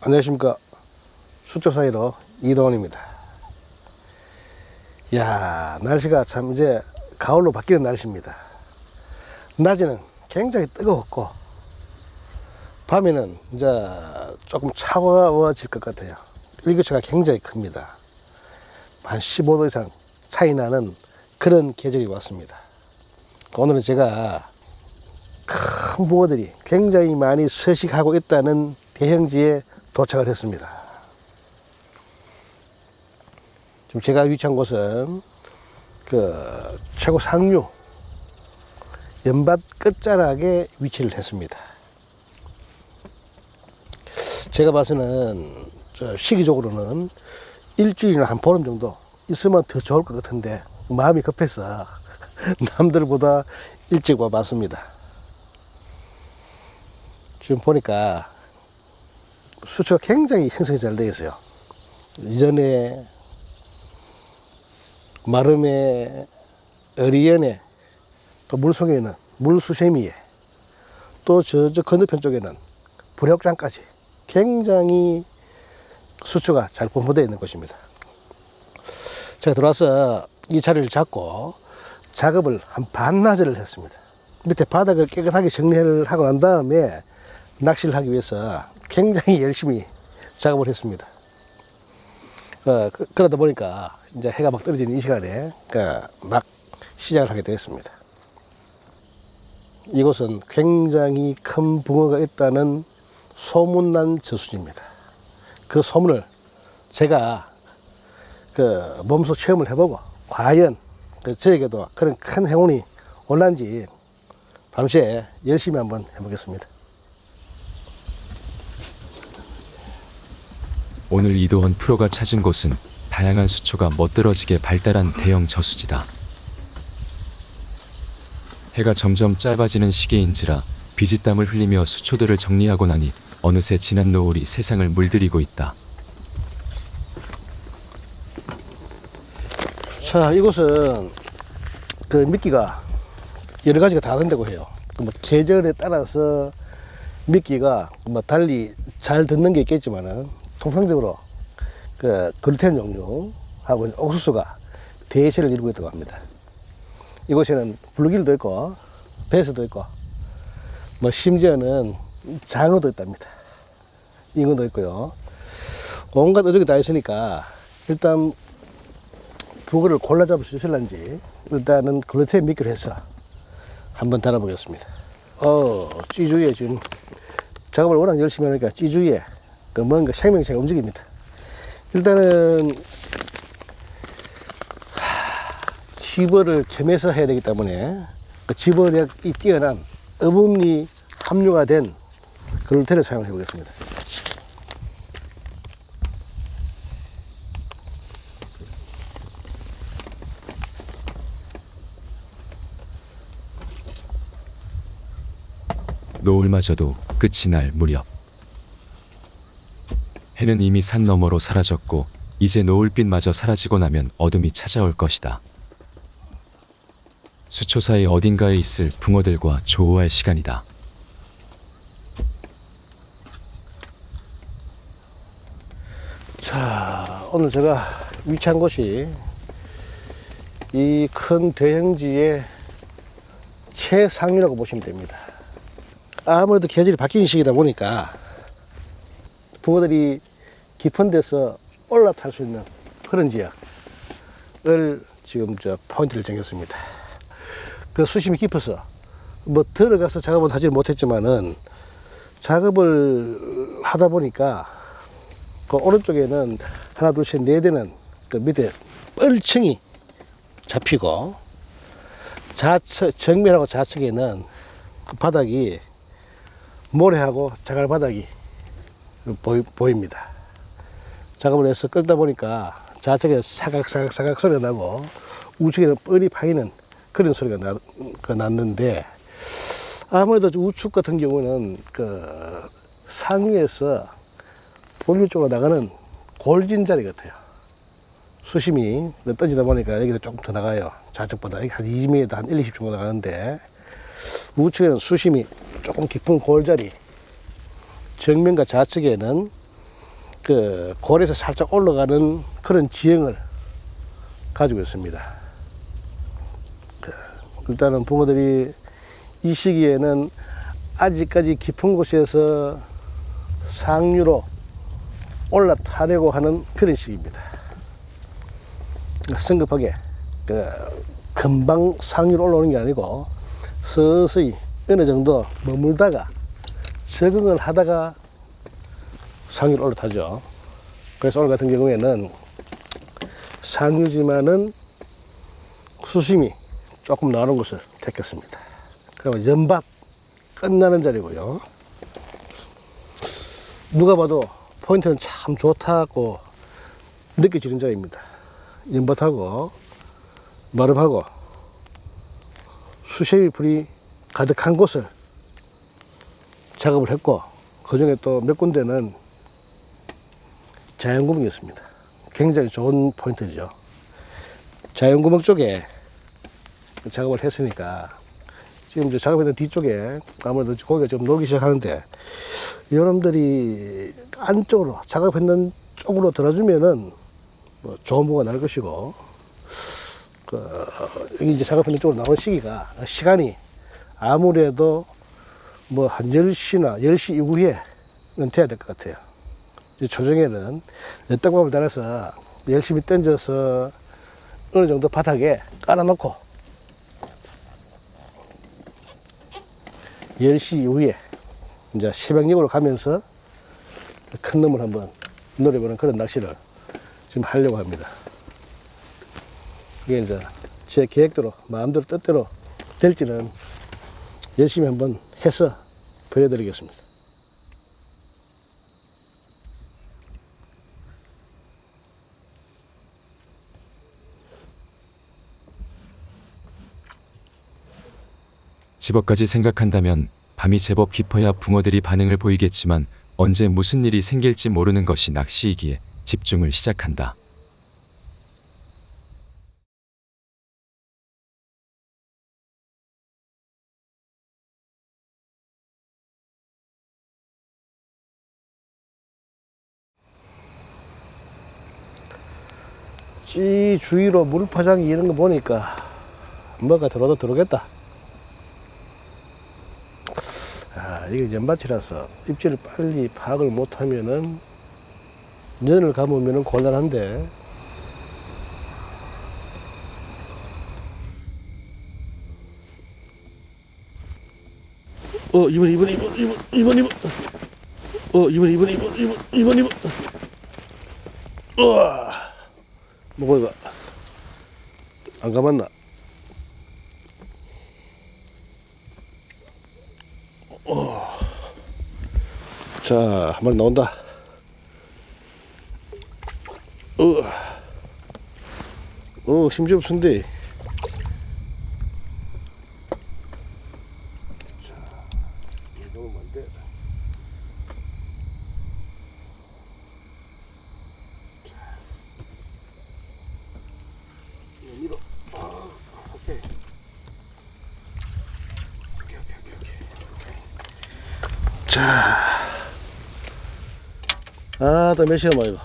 안녕하십니까. 수초 사이로 이동원입니다. 야, 날씨가 참 이제 가을로 바뀌는 날씨입니다. 낮에는 굉장히 뜨거웠고 밤에는 이제 조금 차가워질 것 같아요. 일교차가 굉장히 큽니다. 한 15도 이상 차이 나는 그런 계절이 왔습니다. 오늘은 제가 큰 붕어들이 굉장히 많이 서식하고 있다는 대형지에 도착을 했습니다. 지금 제가 위치한 곳은 그 최고 상류 연밭 끝자락에 위치를 했습니다. 제가 봐서는 시기적으로는 일주일이나 한 보름 정도 있으면 더 좋을 것 같은데 마음이 급해서 남들보다 일찍 와봤습니다. 지금 보니까 수초가 굉장히 형성이 잘 되어 있어요. 이전에 마름에, 어리연에, 또 물속에는 물수세미에, 또 저 건너편 쪽에는 불역장까지 굉장히 수초가 잘 분포되어 있는 곳입니다. 제가 들어와서 이 자리를 잡고 작업을 한 반나절을 했습니다. 밑에 바닥을 깨끗하게 정리를 하고 난 다음에 낚시를 하기 위해서 굉장히 열심히 작업을 했습니다. 그러다 보니까 이제 해가 막 떨어지는 이 시간에 막 시작을 하게 되었습니다. 이곳은 굉장히 큰 붕어가 있다는 소문난 저수지입니다. 그 소문을 제가 몸소 체험을 해보고 과연 저에게도 그런 큰 행운이 올란지 밤새 열심히 한번 해보겠습니다. 오늘 이도원 프로가 찾은 곳은 다양한 수초가 멋들어지게 발달한 대형 저수지다. 해가 점점 짧아지는 시기인지라 비지땀을 흘리며 수초들을 정리하고 나니 어느새 진한 노을이 세상을 물들이고 있다. 자, 이곳은 미끼가 여러 가지가 다 된다고 해요. 계절에 따라서 미끼가 달리 잘 듣는 게 있겠지만은 통상적으로 글루텐 종류하고 옥수수가 대세를 이루고 있다고 합니다. 이곳에는 블루길도 있고 배스도 있고 심지어는 장어도 있답니다. 잉어도 있고요. 온갖 어종이 다 있으니까 일단 붕어를 골라 잡을 수 있을런지 일단은 글루텐 미끼를 해서 한번 달아보겠습니다. 찌주위에 지금 작업을 워낙 열심히 하니까 찌주위에 뭔가 생명체가 움직입니다. 일단은 집어를 겸해서 해야 되기 때문에 집어력이 뛰어난 어분리 함유가 된 글루텐을 사용해 보겠습니다. 노을마저도 끝이 날 무렵 해는 이미 산 너머로 사라졌고 이제 노을빛마저 사라지고 나면 어둠이 찾아올 것이다. 수초 사이 어딘가에 있을 붕어들과 조우할 시간이다. 자, 오늘 제가 위치한 곳이 이 큰 대형지의 최상류라고 보시면 됩니다. 아무래도 계절이 바뀌는 시기다 보니까 붕어들이 깊은 데서 올라탈 수 있는 그런 지역을 지금 포인트를 정했습니다. 그 수심이 깊어서 들어가서 작업은 하지 못했지만은 작업을 하다 보니까 그 오른쪽에는 하나 둘 셋 네 대는 그 밑에 뻘층이 잡히고 정면하고 좌측에는 그 바닥이 모래하고 자갈 바닥이 보입니다. 작업을 해서 끌다 보니까 좌측에 사각사각 소리가 나고 우측에는 뻘이 파이는 그런 소리가 났는데 아무래도 우측 같은 경우는 상위에서 본류 쪽으로 나가는 골진 자리 같아요. 수심이 떠지다 보니까 여기도 조금 더 나가요. 좌측보다 한 20m, 한 1, 20 정도 나가는데 우측에는 수심이 조금 깊은 골자리, 정면과 좌측에는 그 골에서 살짝 올라가는 그런 지형을 가지고 있습니다. 일단은 붕어들이 이 시기에는 아직까지 깊은 곳에서 상류로 올라타려고 하는 그런 시기입니다. 성급하게 금방 상류로 올라오는 게 아니고 서서히 어느 정도 머물다가 적응을 하다가 상류로 올라타죠. 그래서 오늘 같은 경우에는 상류지만은 수심이 조금 나오는 곳을 택했습니다. 그리고 연밭 끝나는 자리고요. 누가 봐도 포인트는 참 좋다고 느껴지는 자리입니다. 연밭하고 마름하고 수세미 풀이 가득한 곳을 작업을 했고, 그 중에 또 몇 군데는 자연구멍이었습니다. 굉장히 좋은 포인트죠. 자연구멍 쪽에 작업을 했으니까 지금 이제 작업했던 뒤쪽에 아무래도 고기가 좀 녹기 시작하는데, 여러분들이 안쪽으로 작업했는 쪽으로 들어주면은 뭐 좋은 부가 날 것이고, 여기 이제 작업했는 쪽으로 나오는 시간이 아무래도 뭐 한 10시나 10시 이후에는 돼야 될 것 같아요. 조정에는 떡밥을 달아서 열심히 던져서 어느 정도 바닥에 깔아놓고 10시 이후에 이제 새벽녘으로 가면서 큰 놈을 한번 노려보는 그런 낚시를 지금 하려고 합니다. 이게 이제 제 계획대로 마음대로 뜻대로 될지는 열심히 한번 해서 보여드리겠습니다. 집업까지 생각한다면 밤이 제법 깊어야 붕어들이 반응을 보이겠지만 언제 무슨 일이 생길지 모르는 것이 낚시이기에 집중을 시작한다. 찌 주위로 물파장이 이런 거 보니까 뭐가 들어도 들어오겠다. 이게 연밭이라서 입질을 빨리 파악을 못하면은 년을 감으면은 곤란한데, 이번 우와, 뭐고 이거 안 감았나? 자, 한 마리 나온다. 힘이 없은데. 자, 이러면 안 돼. 밀어. 오케이. 자. 또 몇 시간 만에 이거.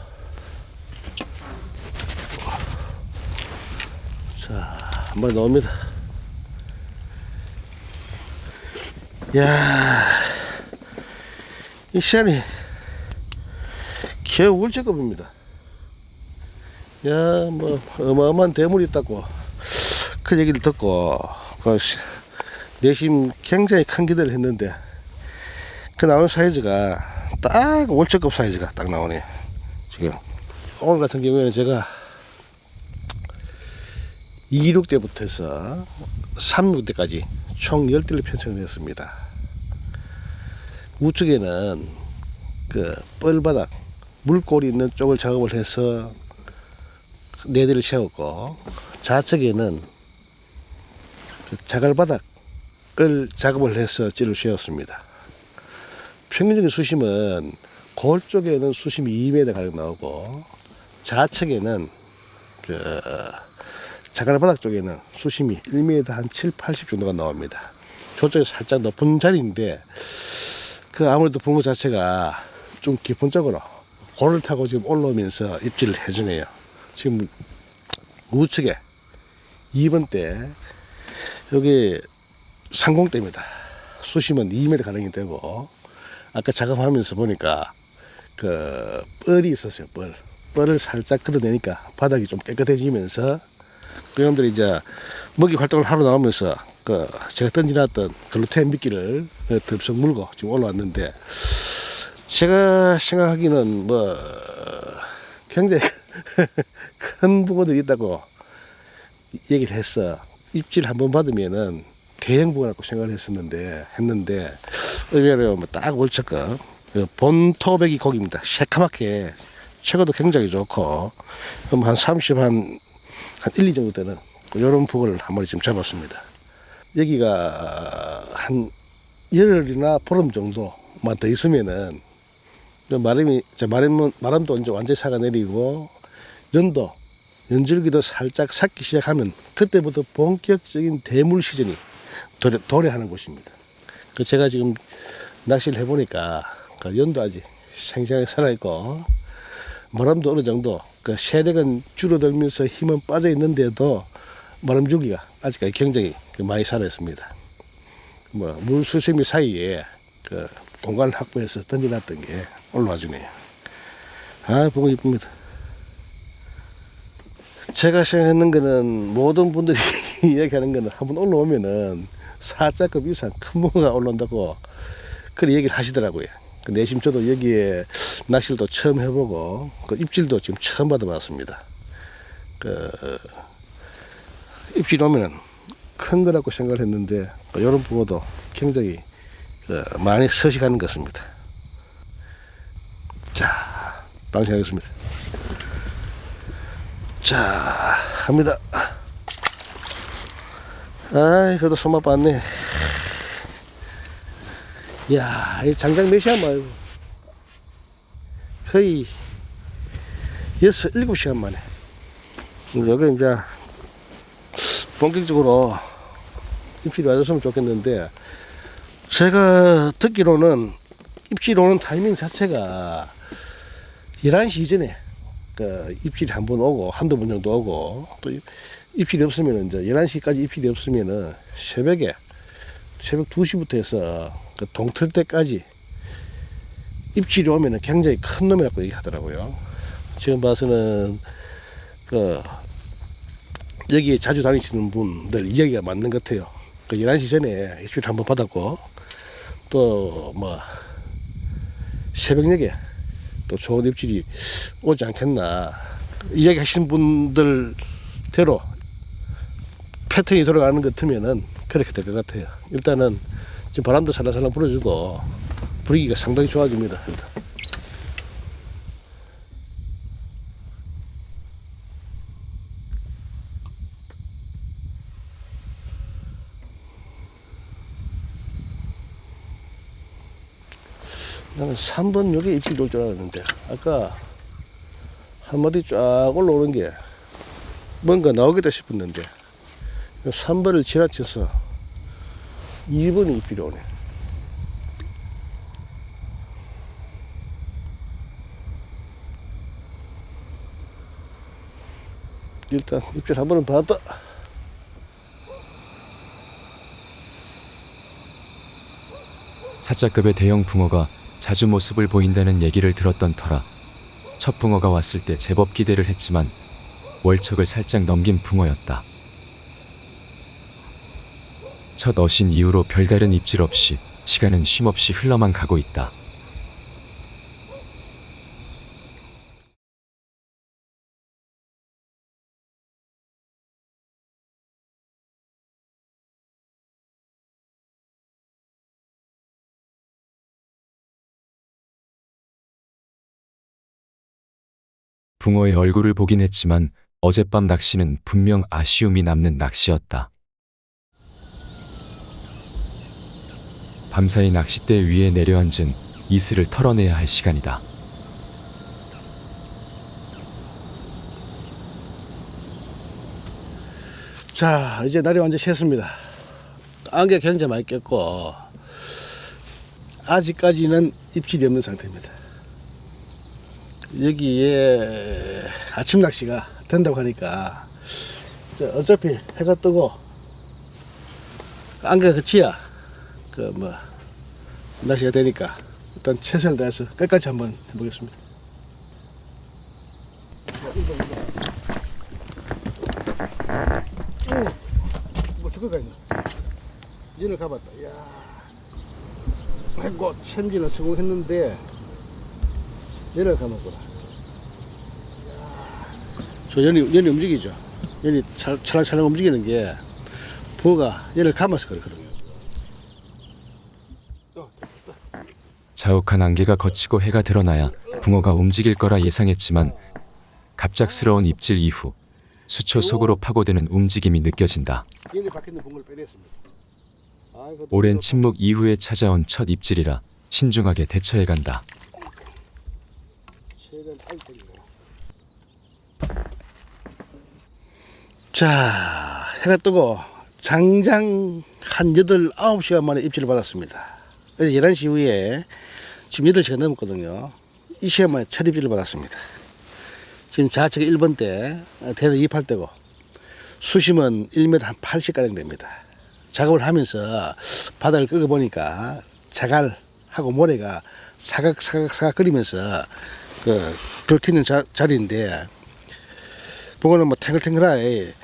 자, 한 마리 나옵니다. 야, 이 시간이 겨우 울적급입니다. 야, 뭐 어마어마한 대물이 있다고 그 얘기를 듣고 내심 굉장히 큰 기대를 했는데, 그 나오는 사이즈가 딱 월척급 사이즈가 딱 나오네. 지금 오늘 같은 경우에는 제가 26대부터 해서 36대까지 총 10대를 편성을 했습니다. 우측에는 그 뻘바닥 물골이 있는 쪽을 작업을 해서 4대를 세웠고, 좌측에는 그 자갈바닥을 작업을 해서 찌를 세웠습니다. 평균적인 수심은 골 쪽에는 수심이 2m 가량 나오고, 좌측에는 그 자갈바닥 쪽에는 수심이 1m 한 7, 80 정도가 나옵니다. 저쪽에 살짝 높은 자리인데, 그 아무래도 붕어 자체가 좀 깊은 쪽으로 고를 타고 지금 올라오면서 입질을 해주네요. 지금 우측에 2번 대 여기 상공대입니다. 수심은 2m 가량이 되고 아까 작업하면서 보니까 그 뻘이 있었어요. 뻘을 살짝 걷어내니까 바닥이 좀 깨끗해지면서 여러분들이 이제 먹이 활동을 하러 나오면서 그 제가 던져놨던 글루텐 미끼를 덥석 물고 지금 올라왔는데 제가 생각하기는 뭐 굉장히 큰 붕어들이 있다고 얘기를 했어. 입질 한번 받으면은 대형 붕어라고 생각을 했는데 의외로 딱 월척급 본토배기 고기입니다. 새카맣게 최고도 굉장히 좋고 한 30, 한 1, 2 정도 되는 이런 붕어를 한 마리 지금 잡았습니다. 여기가 한 열흘이나 보름 정도만 더 있으면은 바람도 이제 완전히 사가 내리고 연줄기도 살짝 삭기 시작하면 그때부터 본격적인 대물 시즌이 도래하는 곳입니다. 제가 지금 낚시를 해보니까 연도 아직 생생하게 살아있고 바람도 어느 정도 세력은 줄어들면서 힘은 빠져 있는데도 바람 줄기가 아직까지 굉장히 많이 살아있습니다. 물수세미 사이에 공간을 확보해서 던져놨던 게 올라와 주네요. 붕어 이쁩니다. 제가 생각하는 거는 모든 분들이 이야기하는 거는 한번 올라오면은 4자급 이상 큰 붕어가 올라온다고 그렇게 얘기를 하시더라고요. 내심 저도 여기에 낚시를 또 처음 해보고 입질도 지금 처음 받아봤습니다. 입질 오면은 큰 거라고 생각을 했는데 이런 붕어도 굉장히 많이 서식하는 것 같습니다. 자, 방생하겠습니다. 자, 합니다. 아이, 그래도 손맛 봤네. 이야, 이 장장 몇시간 말고 거의 6, 7시간 만에 여기 이제 본격적으로 입질이 와줬으면 좋겠는데 제가 듣기로는 입질 오는 타이밍 자체가 11시 이전에 입질이 한번 오고 한두 번 정도 오고 또 입질이 없으면 이제 11시까지 입질이 없으면은 새벽 2시부터 해서 동틀 때까지 입질이 오면은 굉장히 큰 놈이라고 얘기하더라고요. 지금 봐서는 여기에 자주 다니시는 분들 이야기가 맞는 것 같아요. 11시 전에 입질 한번 받았고 또 새벽녘에 또 좋은 입질이 오지 않겠나 이야기 하시는 분들대로 패턴이 돌아가는 것 같으면은 그렇게 될 것 같아요. 일단은 지금 바람도 살랑살랑 불어주고 분위기가 상당히 좋아집니다. 일단. 나는 3번 여기 입질이 올 줄 알았는데 아까 한 마디 쫙 올라오는 게 뭔가 나오겠다 싶었는데 3번을 지나쳐서 2번이 입질이 오네. 일단 입질 한 번은 받았다. 사자급의 대형 붕어가 자주 모습을 보인다는 얘기를 들었던 터라 첫 붕어가 왔을 때 제법 기대를 했지만 월척을 살짝 넘긴 붕어였다. 첫 어신 이후로 별다른 입질 없이 시간은 쉼없이 흘러만 가고 있다. 붕어의 얼굴을 보긴 했지만 어젯밤 낚시는 분명 아쉬움이 남는 낚시였다. 밤사이 낚싯대 위에 내려앉은 이슬을 털어내야 할 시간이다. 자, 이제 날이 완전 샜습니다. 안개 굉장히 많이 꼈고 아직까지는 입질이 없는 상태입니다. 여기에 아침 낚시가 된다고 하니까 어차피 해가 뜨고 안개가 그치야 낚시가 되니까 일단 최선을 다해서 끝까지 한번 해보겠습니다. 뭐 죽어가 있나? 얘를 가봤다. 이야, 했고 챔질은 성공했는데 얘를 감았구나. 저 연이 움직이죠. 연이 찰랑찰랑 움직이는 게 붕어가 얘를 감아서 그렇거든요. 자욱한 안개가 걷히고 해가 드러나야 붕어가 움직일 거라 예상했지만 갑작스러운 입질 이후 수초 속으로 파고드는 움직임이 느껴진다. 얘네 밖에 있는 붕어를 빼냈습니다. 오랜 침묵 이후에 찾아온 첫 입질이라 신중하게 대처해간다. 자, 해가 뜨고 장장 한 8, 9시간 만에 입질을 받았습니다. 그래서 11시 이후에 지금 8시간 넘었거든요. 이 시간 만에 첫 입질을 받았습니다. 지금 좌측에 1번 대, 대는 28대고 수심은 1m 한 80가량 됩니다. 작업을 하면서 바닥을 긁어보니까 자갈하고 모래가 사각사각 거리면서 긁히는 자리인데 보고는 뭐 탱글탱글하게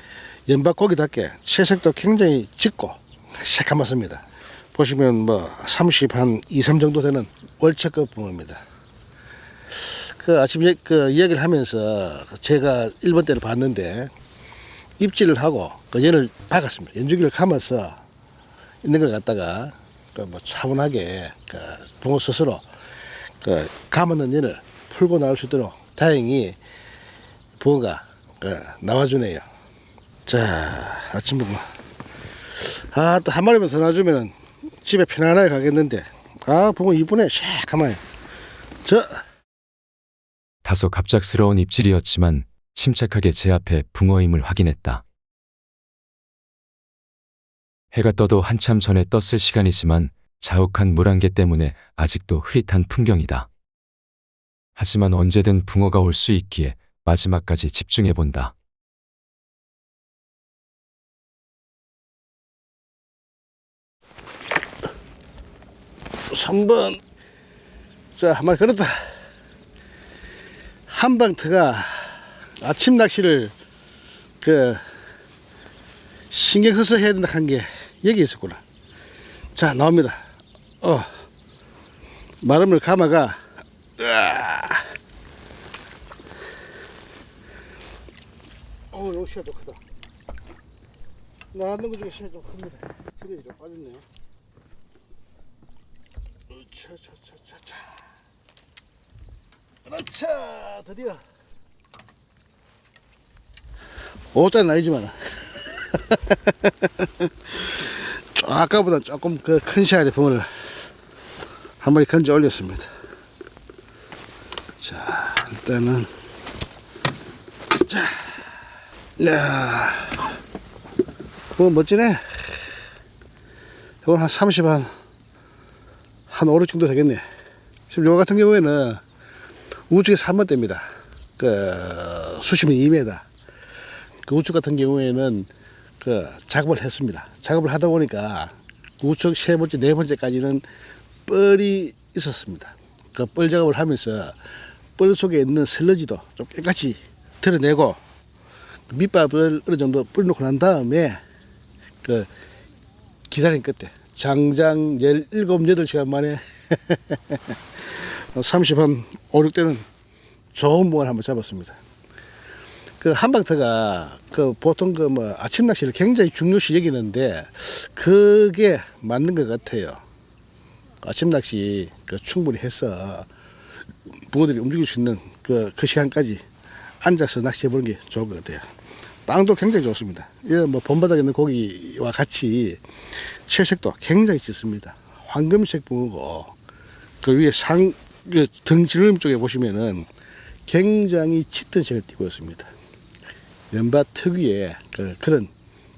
연박 고기답게 채색도 굉장히 짙고 새까맣습니다. 보시면 뭐 30, 한 2, 3 정도 되는 월척급 붕어입니다. 아침 이야기를 하면서 제가 1번 때를 봤는데 입질을 하고 얘를 박았습니다. 연주기를 감아서 있는 걸 갖다가 뭐 차분하게 붕어 스스로 감았는 얘를 풀고 나올 수 있도록 다행히 붕어가 나와주네요. 자, 아침 붕어. 또 한 마리만 더 놔주면 집에 편안하게 가겠는데. 붕어 이쁘네. 샥하마요. 다소 갑작스러운 입질이었지만 침착하게 제 앞에 붕어임을 확인했다. 해가 떠도 한참 전에 떴을 시간이지만 자욱한 물안개 때문에 아직도 흐릿한 풍경이다. 하지만 언제든 붕어가 올 수 있기에 마지막까지 집중해본다. (3번) 자, 한 마리 걸었다. 한방트가 아침 낚시를 신경 써서 해야 된다 한 게 여기 있었구나. 자, 나옵니다. 마름을 감아가 이거 시야 좀 크다. 나왔는 것 중에 시야 좀 큽니다. 그래, 좀 빠졌네요. 차차차차차. 그렇죠. 드디어 5짜리는 아니지만 아까보다 조금 큰 시야의 붕어를 한 마리 건져 올렸습니다. 자, 일단은 야, 붕어 멋지네. 이건 한 30, 한 5, 6 정도 되겠네. 지금 요 같은 경우에는 우측에 3번 대입니다. 수심이 2m. 우측 같은 경우에는 작업을 했습니다. 작업을 하다 보니까 우측 3번째, 4번째까지는 뻘이 있었습니다. 뻘 작업을 하면서 뻘 속에 있는 슬러지도 좀 깨끗이 드러내고 밑밥을 어느 정도 뿌려놓고 난 다음에 기다린 끝에 장장 17, 8시간 만에 30, 한 5, 6대는 좋은 붕어를 한번 잡았습니다. 한방터가 보통 아침 낚시를 굉장히 중요시 여기는데 그게 맞는 것 같아요. 아침 낚시 충분히 해서 붕어들이 움직일 수 있는 그 시간까지 앉아서 낚시해 보는 게 좋을 것 같아요. 빵도 굉장히 좋습니다. 본바닥에 있는 고기와 같이 채색도 굉장히 짙습니다. 황금색 붕어고 그 위에 등 지름 쪽에 보시면은 굉장히 짙은 색을 띠고 있습니다. 연바 특유의 그런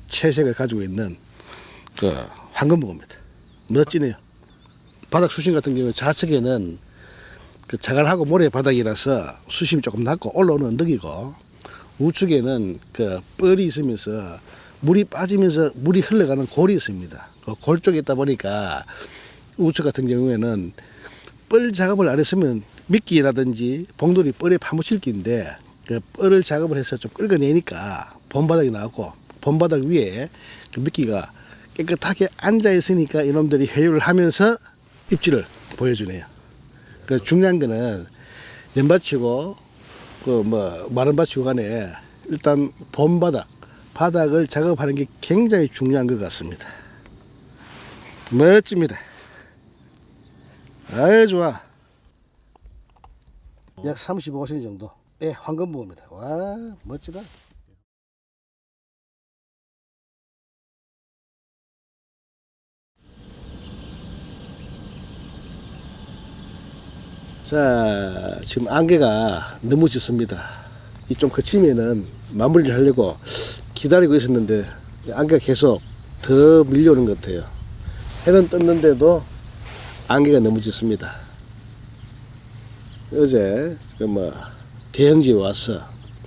채색을 가지고 있는 황금붕어입니다. 멋지네요. 바닥 수심 같은 경우 좌측에는 그 자갈하고 모래바닥이라서 수심이 조금 낮고 올라오는 언덕이고, 우측에는 그 뻘이 있으면서 물이 빠지면서 물이 흘러가는 골이 있습니다. 그 골 쪽에 있다 보니까 우측 같은 경우에는 뻘 작업을 안 했으면 미끼라든지 봉돌이 뻘에 파묻힐 기인데, 그 뻘을 작업을 해서 좀 긁어내니까 본바닥이 나왔고, 본바닥 위에 그 미끼가 깨끗하게 앉아 있으니까 이놈들이 회유를 하면서 입질을 보여주네요. 그 중요한 거는 연받치고 그 뭐 마른 받치고 간에 일단 본바닥 바닥을 작업하는 게 굉장히 중요한 것 같습니다. 멋집니다. 아유 좋아. 약 35cm 정도. 예, 황금붕어입니다. 와 멋지다. 자, 지금 안개가 너무 짙습니다. 이 좀 그치면은 마무리를 하려고 기다리고 있었는데 안개가 계속 더 밀려오는 것 같아요. 해는 떴는데도 안개가 너무 짙습니다. 어제 대형지에 와서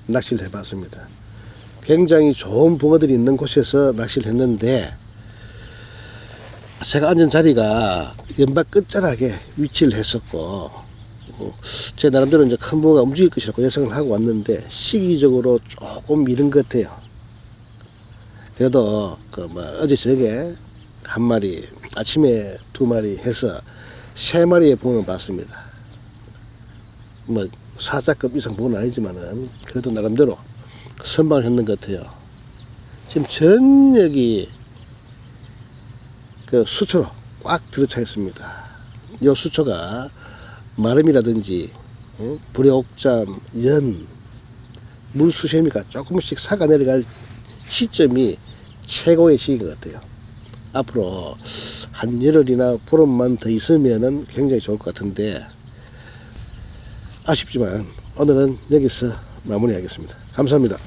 낚시를 해봤습니다. 굉장히 좋은 붕어들이 있는 곳에서 낚시를 했는데, 제가 앉은 자리가 연밭 끝자락에 위치를 했었고, 제 나름대로 이제 큰 붕어가 움직일 것이라고 예상을 하고 왔는데 시기적으로 조금 미른 것 같아요. 그래도 어제 저녁에 한 마리, 아침에 두 마리 해서 세 마리의 붕어를 봤습니다. 사자급 이상 붕어는 아니지만은 그래도 나름대로 선방을 했는 것 같아요. 지금 전역이 그 수초로 꽉 들어차 있습니다. 이 수초가 마름이라든지 불의옥잠, 연, 물수세미가 조금씩 사가 내려갈 시점이 최고의 시기인 것 같아요. 앞으로 한 열흘이나 보름만 더 있으면은 굉장히 좋을 것 같은데, 아쉽지만 오늘은 여기서 마무리하겠습니다. 감사합니다.